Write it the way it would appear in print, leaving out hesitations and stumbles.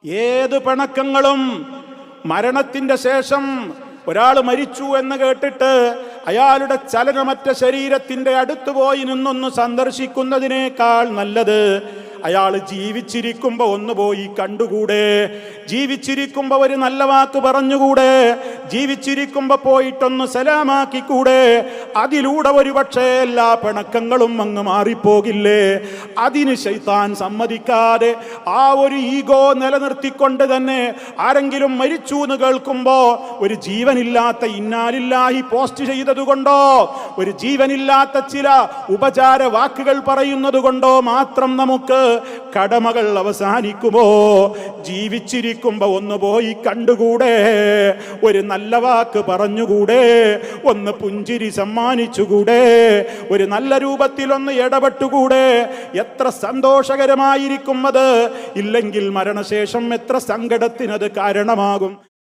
ഏത് പിണക്കങ്ങളും മരണത്തിന്റെ ശേഷം ഒരാൾ മരിച്ചു എന്ന് കേട്ടിട്ട് അയാളുടെ ചലനമറ്റ ശരീരത്തിന്റെ അടുത്ത് പോയി നിന്നൊന്ന് സന്ദർശിക്കുന്നതിനേക്കാൾ നല്ലത് അയാൾ ജീവിച്ചിരിക്കുമ്പോ ഒന്ന് പോയി കണ്ടുകൂടെ? ജീവിച്ചിരിക്കുമ്പോ ഒരു നല്ല വാക്ക് പറഞ്ഞുകൂടെ? ജീവിച്ചിരിക്കുമ്പോ പോയിട്ടൊന്ന് സലാമാക്കിക്കൂടെ? അതിലൂടെ ഒരുപക്ഷെ എല്ലാ പിണക്കങ്ങളും അങ്ങ് മാറിപ്പോകില്ലേ? അതിന് ശൈത്താൻ സമ്മതിക്കാതെ ആ ഒരു ഈഗോ നിലനിർത്തിക്കൊണ്ട് തന്നെ ആരെങ്കിലും മരിച്ചു എന്ന് കേൾക്കുമ്പോ ഒരു ജീവനില്ലാത്ത ഇന്നാലില്ലാഹി പോസ്റ്റ് ചെയ്തത് കൊണ്ടോ ഒരു ജീവനില്ലാത്ത ചില ഉപചാര വാക്കുകൾ പറയുന്നത് കൊണ്ടോ മാത്രം നമുക്ക് കടമകൾ അവസാനിക്കുമോ? ജീവിച്ചിരിക്കുമ്പോ ഒന്ന് പോയി കണ്ടുകൂടെ? ഒരു നല്ല വാക്ക് പറഞ്ഞുകൂടെ? ഒന്ന് പുഞ്ചിരി സമ്മാനിച്ചുകൂടെ? ഒരു നല്ല രൂപത്തിൽ ഒന്ന് ഇടപെട്ടുകൂടെ? എത്ര സന്തോഷകരമായിരിക്കും അത്! ഇല്ലെങ്കിൽ മരണശേഷം എത്ര സങ്കടത്തിനത് കാരണമാകും.